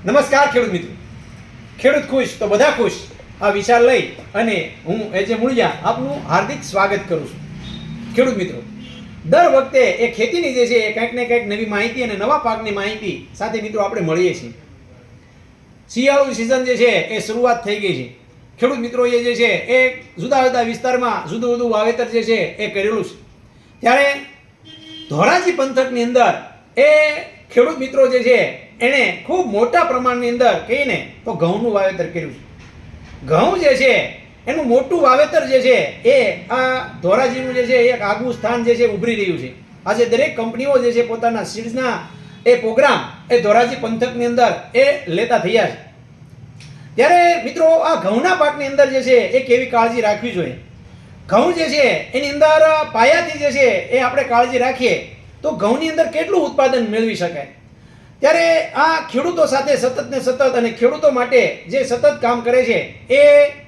નમસ્કાર ખેડૂત મિત્રો. ખેડૂત ખુશ તો બધા ખુશ આ વિચાર લઈ અને હું એજે મૂળિયા આપનું હાર્દિક સ્વાગત કરું છું. ખેડૂત મિત્રો, દર વખતે એ ખેતીની જે છે એ કંઈક ને કંઈક નવી માહિતી અને નવા પાકની માહિતી સાથે મિત્રો આપણે મળીએ છીએ. શિયાળુ સિઝન જે છે એ શરૂઆત થઈ ગઈ છે. ખેડૂત મિત્રોએ જે છે એ જુદા જુદા વિસ્તારમાં જુદું જુદું વાવેતર જે છે એ કરેલું છે. ત્યારે ધોરાજી પંથકની અંદર એ ખેડૂત મિત્રો જે છે એણે ખૂબ મોટા પ્રમાણની અંદર કહીને તો ઘઉંનું વાવેતર કર્યું છે. ઘઉં જે છે એનું મોટું વાવેતર જે છે એ આ ધોરાજીનું જે છે એક આગવું સ્થાન જે છે ઉભરી રહ્યું છે. આજે દરેક કંપનીઓ જે છે પોતાના સીડ્સના એ પ્રોગ્રામ એ ધોરાજી પંથકની અંદર એ લેતા થયા છે. ત્યારે મિત્રો આ ઘઉંના પાકની અંદર જે છે એ કેવી કાળજી રાખવી જોઈએ. ઘઉં જે છે એની અંદર પાયાથી જે છે એ આપણે કાળજી રાખીએ તો ઘઉંની અંદર કેટલું ઉત્પાદન મેળવી શકાય. ત્યારે આ ખેડૂતો સાથે સતત ને સતત અને ખેડૂતો માટે જે સતત કામ કરે છે એ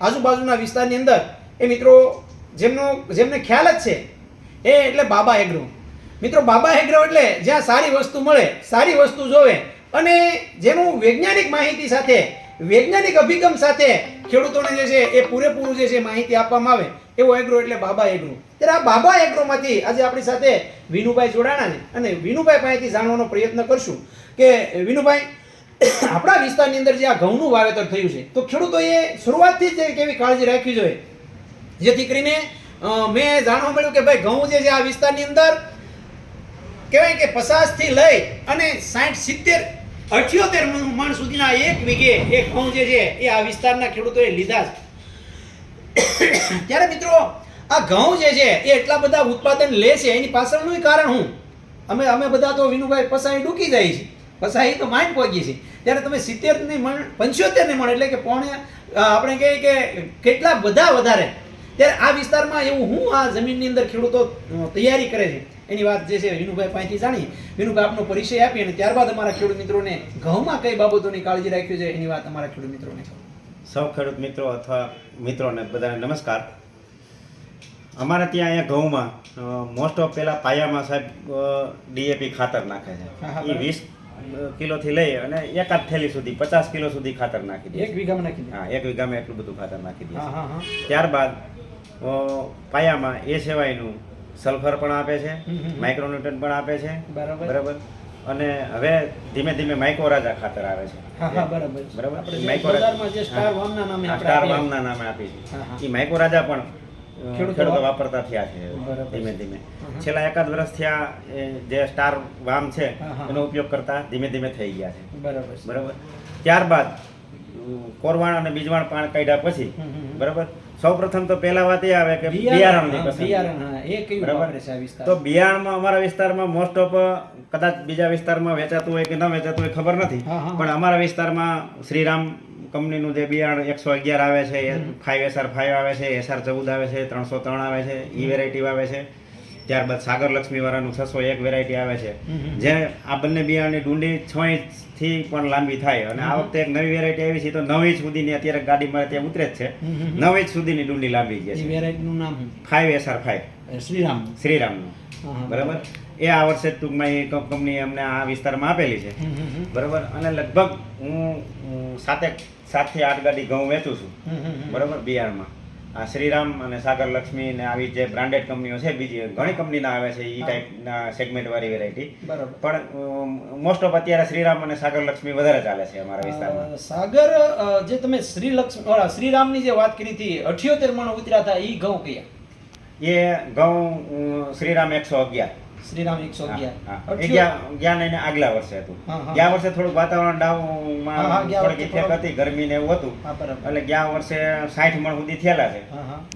આજુબાજુના વિસ્તારની અંદર એ મિત્રો જેમને ખ્યાલ જ છે એ એટલે બાબા એગ્રો. મિત્રો બાબા એગ્રો એટલે જ્યાં સારી વસ્તુ મળે, સારી વસ્તુ જોવે અને જેનું વૈજ્ઞાનિક માહિતી સાથે વૈજ્ઞાનિક અભિગમ સાથે ખેડૂતોને જે છે એ પૂરેપૂરું જે છે માહિતી આપવામાં આવે એવો એગ્રો એટલે બાબા એગ્રો. ત્યારે આ બાબા એગ્રોમાંથી આજે આપણી સાથે વિનુભાઈ જોડાણા છે અને વિનુભાઈ પાસેથી જાણવાનો પ્રયત્ન કરશું કે વિનુભાઈ, આપણા વિસ્તારની અંદર જે આ ઘઉંનું વાવેતર થયું છે તો ખેડૂતોએ શરૂઆતથી જ કેવી કાળજી રાખવી જોઈએ, જેથી કરીને મેં જાણવા મળ્યું કે ભાઈ ઘઉં જે છે આ વિસ્તારની અંદર કહેવાય કે 50 થી લઈ અને 60, 70, 78 મણ સુધીના એક વીઘે એક ઘઉં જે છે એ આ વિસ્તારના ખેડૂતોએ લીધા છે. ત્યારે મિત્રો આ ઘઉં જે છે એ એટલા બધા ઉત્પાદન લે છે એની પાછળનું કારણ હું અમે બધા તો વિનુભાઈ પસાઈ ડૂકી જાય છે, પસાઈ તો માંડ પહોંચી છે. ત્યારે તમે 70 ની મણ 75 ની મણ એટલે કે આપણે કહીએ કે કેટલા બધા વધારે. ત્યારે આ વિસ્તારમાં એવું હું આ જમીનની અંદર ખેડૂતો તૈયારી કરે છે એની વાત જે છે વિનુભાઈ પાસેથી જાણી. વિનુભાઈ આપનો પરિચય આપી અને ત્યારબાદ અમારા ખેડૂત મિત્રોને ઘઉંમાં કઈ બાબતોની કાળજી રાખવી છે એની વાત અમારા ખેડૂત મિત્રોને. સૌ ખેડૂત મિત્રો અથવા મિત્રોને બધાને નમસ્કાર. અમારે ત્યાં અહીંયા ઘઉંમાં મોસ્ટ ઓફ પહેલાં પાયામાં સાહેબ ડીએપી ખાતર નાખે છે. એ 20 કિલોથી લઈ અને એકાદ થેલી સુધી 50 કિલો સુધી ખાતર નાખી દે. એક વીઘામાં નાખી દે? હા, એક વીઘામાં એટલું બધું ખાતર નાખી દે. ત્યારબાદ પાયામાં એ સિવાયનું સલ્ફર પણ આપે છે, માઇક્રોન્યુટ્રન પણ આપે છે. બરાબર. અને હવે ધીમે ધીમે માઇક્રોરાજા ખાતર આવે છે. બરાબર. માઇક્રોરાજા સ્ટાર વામના નામે આપી છે. એ માઇક્રોરાજા પણ ખેડૂતો વાપરતા થયા છે ધીમે ધીમે. છેલ્લા એકાદ વર્ષ થયા જે સ્ટાર વામ છે એનો ઉપયોગ કરતા ધીમે ધીમે થઈ ગયા છે. બરાબર. ત્યારબાદ કોરવાણ અને બીજવાણ પાણ કાઢ્યા પછી બરાબર સૌપ્રથમ તો પહેલા વાત એ આવે કે બિયારણની પસંદગી. બરાબર. તો બિયારણમાં અમારા વિસ્તારમાં મોસ્ટ ઓફ કદાચ બીજા વિસ્તારમાં વેચાતું હોય કે ન વેચાતું હોય ખબર નથી, પણ અમારા વિસ્તારમાં શ્રીરામ કંપનીનું જે બિયારણ 111 આવે છે, 5SR5 આવે છે, SR14 આવે છે, 303 આવે છે, ઈ વેરાયટી આવે છે. ત્યારબાદ સાગર લક્ષ્મી વાળાનું 601 વેરાયટી આવે છે. જે આ બંને બિયારણની ડુંડી 6 ઇંચથી પણ લાંબી થાય. અને આ વખતે એક નવી વેરાયટી આવી છે તો 9 ઇંચ સુધીની અત્યારે ગાડીમાં ત્યાં ઉતરે જ છે. 9 ઇંચ સુધીની ડુંડી લાંબી છે. વેરાયટીનું નામ 5SR5 શ્રીરામનું. બરાબર. એ આ વર્ષે ટૂંકમાં એ કંપની અમને આ વિસ્તારમાં આપેલી છે. બરાબર. અને લગભગ હું 7 થી 8 ગાડી ઘઉં વેચું છું. બરાબર. બિયારણમાં આ શ્રીરામ અને સાગર લક્ષ્મી ને આવી જે બ્રાન્ડેડ કંપનીઓ છે, બીજી ઘણી કંપનીના આવે છે એ ટાઈપના સેગમેન્ટ વાળી વેરાયટી. પણ મોસ્ટ ઓફ અત્યારે શ્રીરામ અને સાગર લક્ષ્મી વધારે ચાલે છે અમારા વિસ્તારમાં. સાગર જે તમે શ્રીરામની જે વાત કરી હતી 78 મણ ઉતર્યા હતા એ ઘઉં કયા? એ ઘઉં શ્રીરામ 111. શ્રીરામ 111 ગયા ને આગલા વર્ષે હતું. ગયા વર્ષે થોડુંક વાતાવરણ ડાઉનમાં થોડીક ઇફેક્ટ હતી, ગરમી ને એવું હતું. એટલે ગયા વર્ષે 60 મણ સુધી થયેલા છે.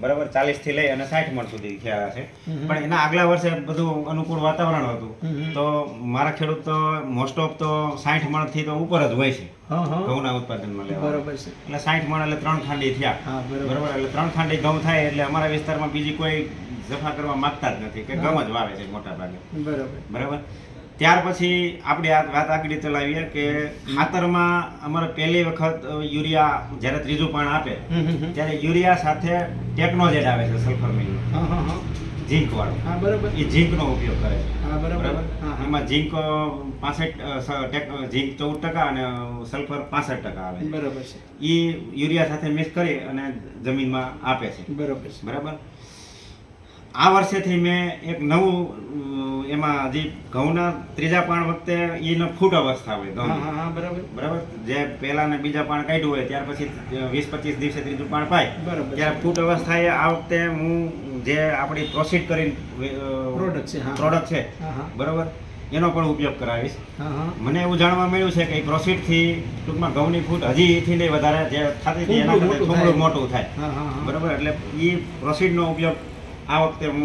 બરાબર. 40 થી લઈ અને 60 મણ સુધી થયેલા છે. પણ એના આગલા વર્ષે બધું અનુકૂળ વાતાવરણ હતું તો મારા ખેડૂત તો મોસ્ટ ઓફ તો 60 મણ થી તો ઉપર જ હોય છે ઘઉંના ઉત્પાદનમાં લેવા. બરાબર છે. એટલે 60 મણ એટલે 3 ખાંડી થયા. બરાબર. એટલે 3 ખાંડી ઘઉં થાય એટલે અમારા વિસ્તારમાં બીજી કોઈ જફા કરવા માંગતા જ નથી કે ઘઉં જ વાવે છે મોટા ભાગે. બરાબર. ત્યાર પછી આપણે આ વાત આગળ ચલાવીએ કે ખાતરમાં અમારે પહેલી વખત યુરિયા જ્યારે ત્રીજું પાણ આપે ત્યારે યુરિયા સાથે ટેકનોજેડ આવે છે સલ્ફર મિલનું. ઝીંક વાળું. એ ઝીંકનો ઉપયોગ કરે છે. બરાબર. એમાં ઝીંક 65 ઝીંક 14% અને સલ્ફર 65% આવે છે. બરાબર છે. એ યુરિયા સાથે મિક્સ કરી અને જમીનમાં આપે છે. બરાબર છે. બરાબર. આ વર્ષેથી મેં એક નવું એમાં હજી ઘઉંના ત્રીજા પાણ વખતે એનો ફૂટ અવસ્થા હોય ઘઉં. બરાબર. જે પહેલા ને બીજા પાણ કાઢ્યું હોય ત્યાર પછી 20-25 દિવસે ત્રીજું પાણ પાય ત્યારે ફૂટ અવસ્થાએ આ વખતે હું જે આપણી પ્રોસીડ કરીને પ્રોડક્ટ છે બરાબર એનો પણ ઉપયોગ કરાવીશ. મને એવું જાણવા મળ્યું છે કે પ્રોસીડથી ટૂંકમાં ઘઉંની ફૂટ હજી એથી લઈ વધારે જે થતી હતી એના કરતાં થોડું મોટું થાય. બરાબર. એટલે એ પ્રોસીડનો ઉપયોગ આ વખતે હું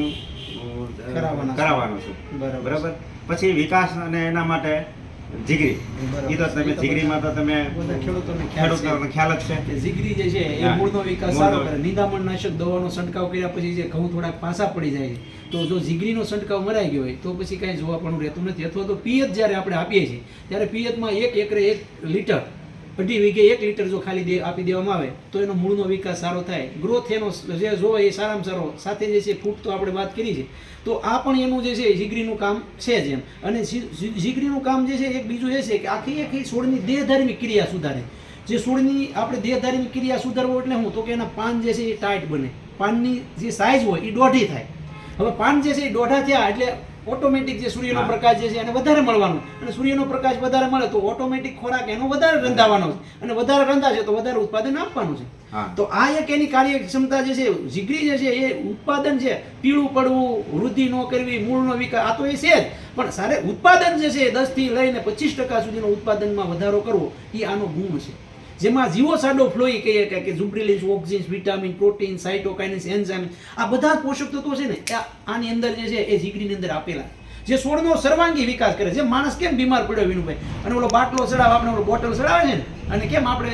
કરાવવાનો છું. બરાબર. પછી વિકાસ અને એના માટે જીગરી. એ તો તમે જીગરીમાં તો તમે ખેડૂતોને ખ્યાલ જ છે કે જીગરી જે છે એ મૂળનો વિકાસ સારો કરે. નિંદામણનાશક દવાનો છંટકાવ કર્યા પછી જે ઘઉં થોડાક પાસા પડી જાય છે તો જો જીગરીનો છંટકાવ મરાઈ ગયો હોય તો પછી કાંઈ જોવા પણ રહેતું નથી. અથવા તો પિયત જ્યારે આપણે આપીએ છીએ ત્યારે પિયતમાં 1 એકરે 1 લીટર 2.5 વીઘે 1 લીટર જો ખાલી આપી દેવામાં આવે તો એનો મૂળનો વિકાસ સારો થાય. ગ્રોથ એનો જે જોવે એ સારામાં સારો. સાથે જે છે ફૂટ તો આપણે વાત કરી છે તો આ પણ એનું જે છે જીગરીનું કામ છે જ એમ. અને જીગરીનું કામ જે છે એક બીજું એ છે કે આખી છોડની દેહધાર્મિક ક્રિયા સુધારે. જે છોડની આપણે દેહધાર્મિક ક્રિયા સુધારવો એટલે શું તો કે એના પાન જે છે એ ટાઈટ બને. પાનની જે સાઇઝ હોય એ દોઢી થાય. હવે પાન જે છે એ દોઢા થયા એટલે ઓટોમેટિક જે સૂર્યનો પ્રકાશ જે છે એને વધારે મળવાનો અને સૂર્યનો પ્રકાશ વધારે મળે તો ઓટોમેટિક ખોરાક એનો વધારે રંધાવાનો છે અને વધારે રંધાશે તો વધારે ઉત્પાદન આપવાનું છે. તો આ એક એની કાર્યક્ષમતા જે છે જીગરી જે છે એ ઉત્પાદન છે પીળું પડવું, વૃદ્ધિ ન કરવી, મૂળનો વિકાસ આ તો એ છે જ પણ સારે ઉત્પાદન જે છે 10 થી લઈને 25% સુધીનો ઉત્પાદનમાં વધારો કરવો એ આનો ગુણ છે. જેમાં જીવોસાડો ફ્લોઈ કહીએ કે ઝુબ્રીલિન્સ, ઓક્સિન્સ, વિટામિન, પ્રોટીન, સાઇટોકાઇન્સ, એન્ઝાઇમ આ બધા પોષક તત્વો છે ને આની અંદર જે છે એ જીગરીની અંદર આપેલા જે છોડનો સર્વાંગી વિકાસ કરે. જે માણસ કેમ બીમાર પડ્યો વિનુભાઈ અને ઓલો બાટલો ચડાવે આપણે ઓલો બોટલ ચડાવે છે ને અને કેમ આપણે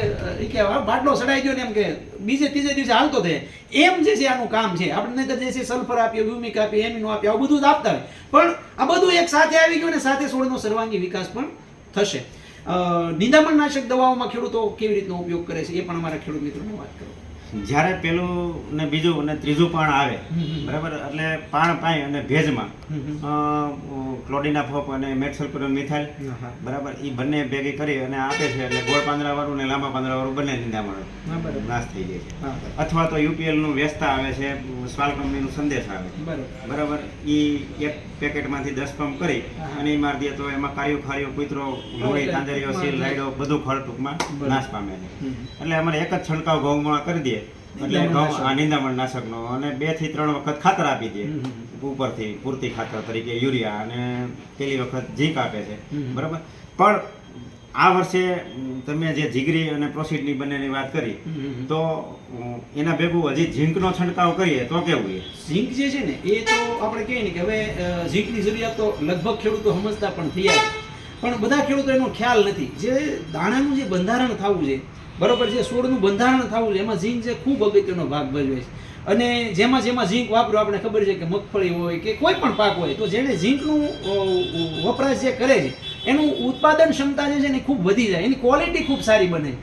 કે બાટલો ચડાવી દો ને એમ કે બીજે ત્રીજે દિવસે હાલતો થાય એમ જે છે આનું કામ છે. આપણે નહીં જે છે સલ્ફર આપીએ, હ્યુમિક આપીએ, એમિનો આપીએ આવું બધું જ આપતા હોય પણ આ બધું એક સાથે આવી ગયું ને સાથે છોડનો સર્વાંગી વિકાસ પણ થશે. નિંદામણનાશક દવાઓમાં ખેડૂતો કેવી રીતનો ઉપયોગ કરે છે એ પણ અમારા ખેડૂત મિત્રોને વાત કરો. જ્યારે પેલું ને બીજું અને ત્રીજું પાણ આવે બરાબર એટલે પાણ પાય અને ભેજમાં ક્લોડિના ફોપ અને મેટસલ્ફ્યુરિક મિથાઇલ બરાબર એ બંને ભેગી કરી અને આપે છે એટલે ગોળ પાંદડાવાળું ને લાંબા પાંદડાવાળું બંને નિંદામણ નાશ થઈ જાય છે. અથવા તો યુપીએલ નું વેચતા આવે છે સ્વાલ કંપનીનું સંદેશ આવે બરાબર એ એક પેકેટમાંથી 10 પંપ કરી અને એ મારી દે તો એમાં કાર્યો ખારીઓ કૂતરો લોહી તાંજરીઓ સીલ લાઈડો બધું ખડ ટૂંકમાં નાશ પામે છે. એટલે અમારે એક જ છંટકાવ ઘઉંમાં કરી દે એટલે ઘઉં નિંદામણ નાશકનો અને 2 થી 3 વખત ખાતર આપી દે ઉપરથી પૂરતી ખાતર તરીકે યુરિયા અને પેલી વખત ઝીંક આપે છે બરાબર. પણ આ વર્ષે તમે જે જીગરી અને પ્રોસીડની બંનેની વાત કરી તો એના ભેગું હજી ઝીંકનો છંટકાવ કરીએ તો કેવું છે? ઝીંક જે છે ને એ તો આપણે કહીએ ને કે હવે ઝીંકની જરૂરિયાત તો લગભગ ખેડૂતો સમજતા પણ થયા છે પણ બધા ખેડૂતો એનો ખ્યાલ નથી. જે દાણાનું જે બંધારણ થવું છે બરોબર જે છોડનું બંધારણ થવું છે એમાં ઝીંક જે ખૂબ અગત્યનો ભાગ ભજવે છે. અને જેમાં ઝીંક વાપરો આપણે ખબર છે કે મગફળી હોય કે કોઈ પણ પાક હોય તો જેને ઝીંકનું વપરાશ જે કરે છે એનું ઉત્પાદન ક્ષમતા જે છે ને ખૂબ વધી જાય, એની ક્વોલિટી ખૂબ સારી બને.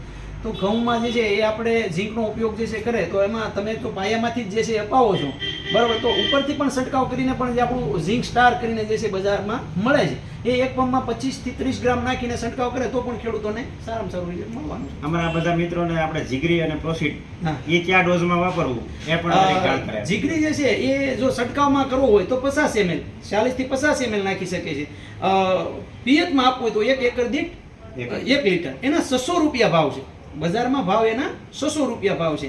તો ઘઉંમાં જે છે એ આપણે ઝીંકનો ઉપયોગ જે છે કરે તો એમાં તમે તો પાયામાંથી જ જે છે અપાવો છો બરાબર તો ઉપરથી પણ છંટકાવ કરીને પણ જે આપણું ઝીંક સ્ટાર કરીને જે છે બજારમાં મળે છે એ એક પંપમાં 25 થી 30 ગ્રામ નાખીને છંટકાવ કરે તો પણ ખેડૂતોને સારામાં સારું રિઝલ્ટ મળવાનું છે. અમારા બધા મિત્રોને આપણે જીગરી અને પ્રોસીડ એ કયા ડોઝમાં વાપરવું એ પણ જીગરી જે છે એ જો છંટકાવમાં કરવો હોય તો 50 ml 40 થી 50 ml નાખી શકે છે. પિયતમાં આપવું હોય તો 1 એકર દીઠ 1 લીટર એના 600 રૂપિયા ભાવ છે. બજારમાં ભાવ એના 600 રૂપિયા ભાવ છે.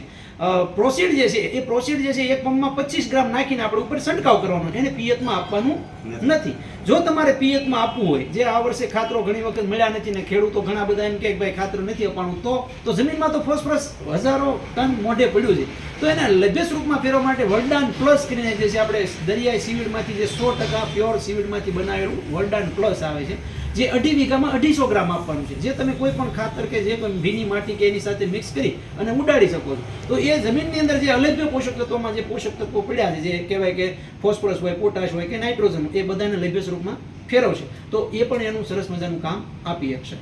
પ્રોસીડ જે છે એ પ્રોસીડ જે છે એક પંપમાં 25 ગ્રામ નાખીને આપણે ઉપર છંટકાવ કરવાનો એને પિયતમાં આપવાનું નથી. જો તમારે પિયતમાં આપવું હોય જે આ વર્ષે ખાતરો ઘણી વખત મળ્યા નથી ને ખેડૂતો ઘણા બધા એમ કે ભાઈ ખાતર નથી આપવાનું તો જમીનમાં તો ફોસ્ફરસ હજારો ટન મોઢે પડ્યું છે તો એને લભ્ય સ્વરૂપમાં ફેરવા માટે વરદાન પ્લસ કરીને જે છે આપણે દરિયાઈ સીવીડમાંથી જે 100% પ્યોર સીવીડમાંથી બનાવેલું વરદાન પ્લસ આવે છે જે 2.5 વીઘામાં 250 ગ્રામ આપવાનું છે. જે તમે કોઈ પણ ખાતર કે જે કોઈ ભીની માટી કે એની સાથે મિક્સ કરી અને ઉડાડી શકો છો તો એ જમીનની અંદર જે અલભ્ય પોષક તત્વોમાં જે પોષક તત્વો પડ્યા છે જે કહેવાય કે ફોસ્ફરસ હોય, પોટાશ હોય કે નાઇટ્રોજન એ બધાને લભ્ય સ્વરૂપમાં ફેરવશે તો એ પણ એનું સરસ મજાનું કામ આપી શકશે.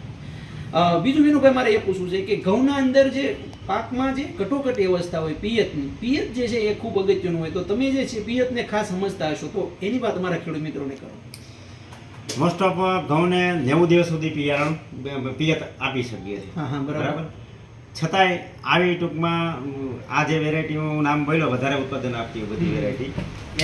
બીજું વિનુભાઈ મારે એ પૂછવું છે કે ઘઉંના અંદર જે પાકમાં જે કટોકટી અવસ્થા હોય પિયત જે છે એ ખૂબ અગત્યનું હોય તો તમે જે છે પિયતને ખાસ સમજતા હશો તો એની વાત અમારા ખેડૂત મિત્રોને કરો. મોસ્ટ ઓફ ઘઉંને 90 દિવસ સુધી પિયત આપી શકીએ છીએ. હા હા બરાબર. છતાંય આવી ટૂંકમાં આ જે વેરાયટી હું નામ બોલ્યો વધારે ઉત્પાદન આપતી હોય બધી વેરાયટી,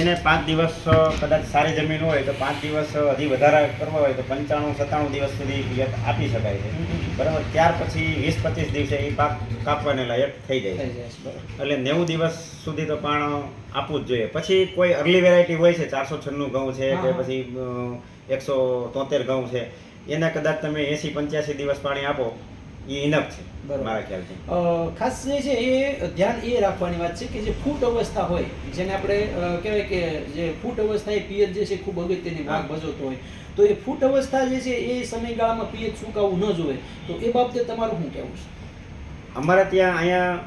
એને 5 દિવસ કદાચ સારી જમીન હોય તો 5 દિવસ હજી વધારે કરવા હોય તો 95-97 દિવસ સુધી પિયત આપી શકાય છે. બરાબર. ત્યાર પછી 20-25 દિવસે એ પાક કાપવાને લાયક થઈ જાય છે. એટલે 90 દિવસ સુધી તો પણ આપવું જ જોઈએ. પછી કોઈ અર્લી વેરાયટી હોય છે 496 ઘઉં છે કે પછી 173 ઘઉં છે, એને કદાચ તમે 80-85 દિવસ પાણી આપો એ ઇનફ છે મારા ખ્યાલથી. ખાસ જે છે એ ધ્યાન એ રાખવાની વાત છે કે જે ફૂટ અવસ્થા હોય, જેને આપણે કહેવાય કે જે ફૂટ અવસ્થા એ પિયત જે છે ખૂબ અગત્યની ભાગ ભજવતો હોય, તો એ ફૂટ અવસ્થા જે છે એ સમયગાળામાં પિયત સુકાવવું ન જોઈએ. તો એ બાબતે તમારું શું કહેવું છે? અમારે ત્યાં અહીંયા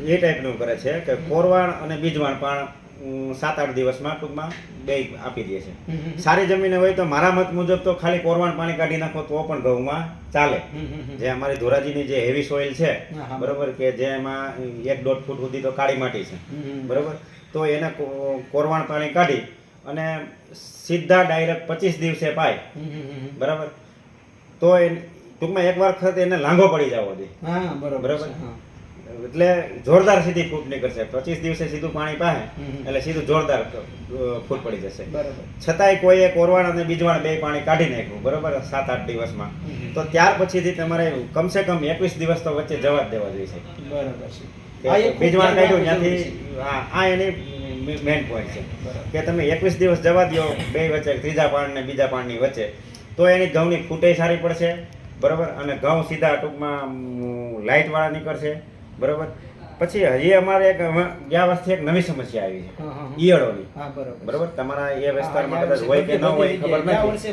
એ ટાઈપનું કરે છે કે કોરવાણ અને બીજવાણ પણ 7-8 દિવસમાં ટૂંકમાં બે આપી દે છે. સારી જમીન હોય તો મારા મત મુજબ તો ખાલી કોરવાણ પાણી કાઢી નાખો તો પણ ઘઉંમાં ચાલે. જે અમારી ધોરાજીની જે હેવી સોઇલ છે બરોબર, કે જેમાં 1-1.5 ફૂટ સુધી તો કાળી માટી છે બરોબર, તો એને કોરવાણ પાણી કાઢી અને સીધા ડાયરેક્ટ 25 દિવસે પાય બરાબર, તો ટૂંકમાં એક વખત એને લાંઘો પડી જવો જોઈએ બરાબર, એટલે જોરદાર સીધી ફૂટ નીકળશે. 25 દિવસે સીધું પાણી પાહે એટલે સીધું જોરદાર ફૂટ પડી જશે. છતાંય કોઈએ કોરવાણ અને બીજવાણ બે પાણી કાઢી નાખ્યું બરોબર 7-8 દિવસમાં, તો ત્યાર પછીથી તમારે કમસે કમ 21 દિવસ તો વચ્ચે જવા જ દેવા જોઈએ છે. બીજવાણ કાઢ્યું ત્યાંથી આ એની મેઇન પોઈન્ટ છે કે તમે 21 દિવસ જવા દો બે વચ્ચે, ત્રીજા પાણ ને બીજા પાણની વચ્ચે, તો એની ઘઉંની ફૂટે સારી પડશે બરોબર, અને ઘઉં સીધા ટૂંકમાં લાઇટ વાળા નીકળશે બરોબર. પછી હજી અમારે એક ગયા વર્ષથી એક નવી સમસ્યા આવી છે ઈયળોની બરોબર. તમારા એ વિસ્તારમાં કદાચ હોય કે ન હોય ખબર નથી,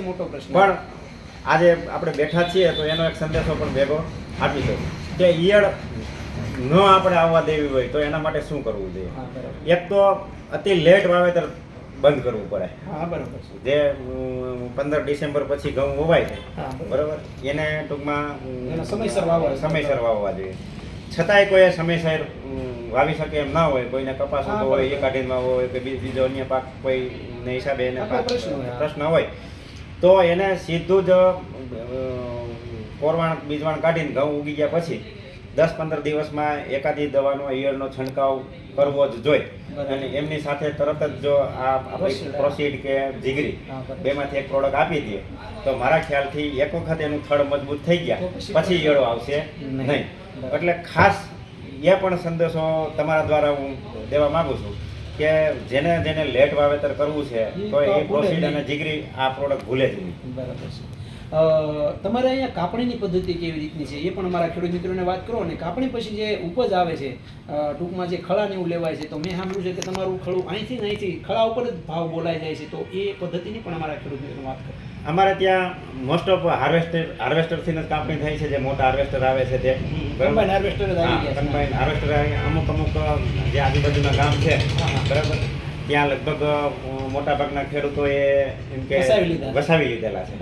પણ આજે આપણે બેઠા છીએ તો એનો એક સંદેશો પણ ભેગો આપી દો કે ઈયળ ન આપણે આવવા દેવી હોય તો એના માટે શું કરવું જોઈએ. એક તો અતિ લેટ વાવેતર બંધ કરવું પડે. જે 15 ડિસેમ્બર પછી ઘઉં વવાય છે બરોબર, એને ટૂંકમાં સમયસર વાવવા જોઈએ. છતાંય કોઈ સમયસર વાવી શકે એમ ના હોય, કોઈને કપાસ ઉગતો હોય એ કાઢીને વાવવો હોય કે બીજો અન્ય પાક કોઈને હિસાબે એને પ્રશ્ન હોય, તો એને સીધું જ કોરવાણ બીજવાણ કાઢીને ઘઉં ઉગી ગયા પછી 10-15 દિવસમાં એકાદી દવાનો ઈયળનો છંટકાવ કરવો જ જોઈએ. અને એમની સાથે તરત જ જો આ આપણી પ્રોસીડ કે જીગરી બેમાંથી એક પ્રોડક્ટ આપી દઈએ તો મારા ખ્યાલથી એક વખત એનું થડ મજબૂત થઈ ગયા પછી ઈયળો આવશે નહીં. એટલે ખાસ એ પણ સંદેશો તમારા દ્વારા હું દેવા માંગુ છું કે જેને લેટ વાવેતર કરવું છે તો એ પ્રોસીડ અને જીગરી આ પ્રોડક્ટ ભૂલે જ નહીં. બરાબર છે. તમારે અહીંયા કાપણીની પદ્ધતિ કેવી રીતની છે એ પણ અમારા ખેડૂત મિત્રોને વાત કરો. અને કાપણી પછી જે ઉપજ આવે છે ટૂંકમાં જે ખળાને એવું લેવાય છે, તો મેં સાંભળ્યું છે કે તમારું ખળું અહીંથી ખળા ઉપર જ ભાવ બોલાઈ જાય છે, તો એ પદ્ધતિની પણ અમારા ખેડૂત મિત્રોને વાત કરો. અમારે ત્યાં મોસ્ટ ઓફ હાર્વેસ્ટરથી જ કાપણી થાય છે. જે મોટા હાર્વેસ્ટર આવે છે તે કમ્બાઈન હાર્વેસ્ટર જ આવી ગયા છે. કમ્બાઈન હાર્વેસ્ટર અમુક જે આજુબાજુના ગામ છે બરાબર, ત્યાં લગભગ મોટા ભાગના ખેડૂતોએ એમ કે વસાવી લીધેલા છે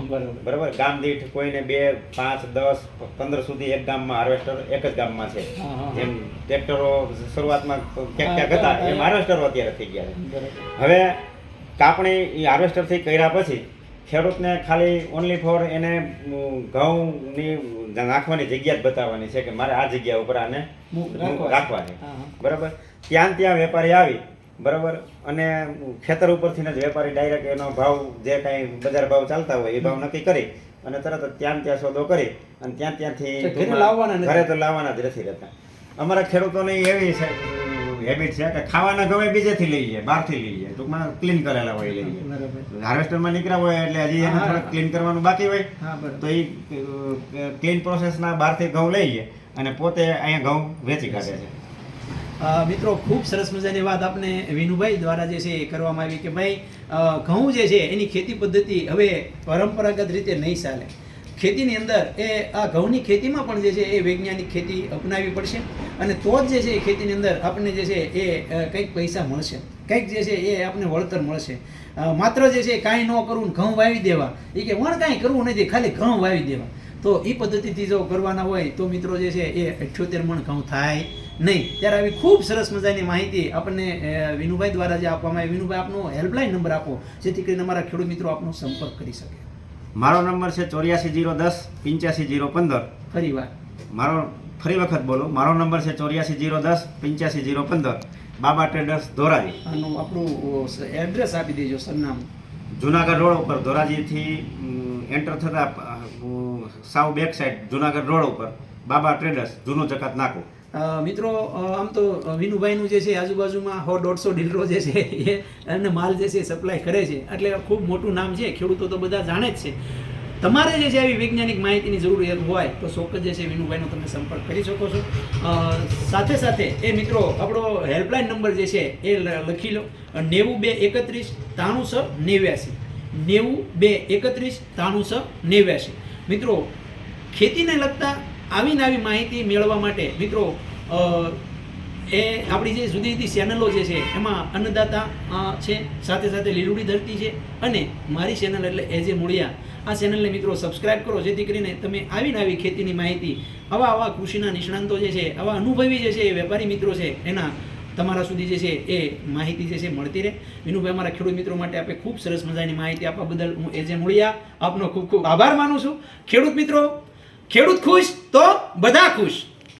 બરાબર. ગામ દીઠ કોઈને 2, 5, 10, 15 સુધી એક ગામમાં હાર્વેસ્ટર એક જ ગામમાં છે. જેમ ટ્રેક્ટરો શરૂઆતમાં ક્યાંક હતા એમ હાર્વેસ્ટરો અત્યારે થઈ ગયા છે. હવે કાપણી હાર્વેસ્ટરથી કર્યા પછી ખેડૂતને ખાલી ઓનલી ફોર એને ઘઉંની નાખવાની જગ્યા જ બતાવવાની છે કે મારે આ જગ્યા ઉપર આને રાખવા છે બરાબર. ત્યાં વેપારી આવી બરાબર, અને ખેતર ઉપરથી જ વેપારી ડાયરેક્ટ એનો ભાવ જે કાંઈ બજાર ભાવ ચાલતા હોય એ ભાવ નક્કી કરી અને તરત જ ત્યાં સોદો કરી અને ત્યાંથી ઘરે તો લાવવાના જ નથી રહેતા. અમારા ખેડૂતોની એવી હેબિટ છે કે ખાવાના ઘઉં બીજેથી લઈએ, બહારથી લઈએ, ટૂંકમાં ક્લીન કરેલા હોય લઈએ. હાર્વેસ્ટરમાં નીકળ્યા હોય એટલે હજી એને થોડુંક ક્લીન કરવાનું બાકી હોય તો એ ક્લીન પ્રોસેસના બહારથી ઘઉં લઈએ અને પોતે અહીંયા ઘઉં વેચી કાઢે છે. મિત્રો ખૂબ સરસ મજાની વાત આપણે વિનુભાઈ દ્વારા જે છે એ કરવામાં આવી કે ભાઈ ઘઉં જે છે એની ખેતી પદ્ધતિ હવે પરંપરાગત રીતે નહીં ચાલે. ખેતીની અંદર એ આ ઘઉંની ખેતીમાં પણ જે છે એ વૈજ્ઞાનિક ખેતી અપનાવવી પડશે, અને તો જ જે છે એ ખેતીની અંદર આપણને જે છે એ કંઈક પૈસા મળશે, કંઈક જે છે એ આપણને વળતર મળશે. માત્ર જે છે કાંઈ ન કરવું ને ઘઉં વાવી દેવા, એ કે વણ કાંઈ કરવું નથી, ખાલી ઘઉં વાવી દેવા, તો એ પદ્ધતિથી જો કરવાના હોય તો મિત્રો જે છે એ 78 મણ ઘઉં થાય નહીં. ત્યારે આવી ખૂબ સરસ મજાની માહિતી આપણને વિનુભાઈ દ્વારા જે આપવામાં આવી. વિનુભાઈ, આપનો હેલ્પલાઇન નંબર આપો જેથી કરીને અમારા ખેડૂત મિત્રો આપનો સંપર્ક કરી શકે. મારો નંબર છે 8401108515. ફરી વાર ફરી વખત બોલો, મારો નંબર છે 8401108515. બાબા ટ્રેડર્સ ધોરાજી. આનું આપણું એડ્રેસ આપી દેજો, સરનામું. જુનાગઢ રોડ ઉપર ધોરાજીથી એન્ટર થતા સાવ બેક સાઈડ જુનાગઢ રોડ ઉપર બાબા ટ્રેડર્સ, જૂનું જકાત નાકું. મિત્રો આમ તો વિનુભાઈનું જે છે આજુબાજુમાં 100-150 ડીલરો જે છે એ અને માલ જે છે સપ્લાય કરે છે, એટલે ખૂબ મોટું નામ છે, ખેડૂતો તો બધા જાણે જ છે. તમારે જે છે આવી વૈજ્ઞાનિક માહિતીની જરૂરિયાત હોય તો ચોક્કસ જે છે વિનુભાઈનો તમે સંપર્ક કરી શકો છો. સાથે સાથે એ મિત્રો આપણો હેલ્પલાઇન નંબર જે છે એ લખી લો, 9231 9389. 9231 મિત્રો, ખેતીને લગતા આવી ને આવી માહિતી મેળવવા માટે મિત્રો એ આપણી જે જુદી જુદી ચેનલો જે છે એમાં અન્નદાતા છે, સાથે સાથે લીલુડી ધરતી છે, અને મારી ચેનલ એટલે એજે મૂળિયા. આ ચેનલને મિત્રો સબસ્ક્રાઇબ કરો, જેથી કરીને તમે આવી ને આવી ખેતીની માહિતી, આવા કૃષિના નિષ્ણાંતો જે છે, આવા અનુભવી જે છે, વેપારી મિત્રો છે, એના તમારા સુધી જે છે એ માહિતી જે છે મળતી રહે. વિનુભાઈ અમારા ખેડૂત મિત્રો માટે આપણે ખૂબ સરસ મજાની માહિતી આપવા બદલ હું એજે મૂળિયા આપનો ખૂબ ખૂબ આભાર માનું છું. ખેડૂત મિત્રો, ખેડૂત ખુશ તો બધા ખુશ.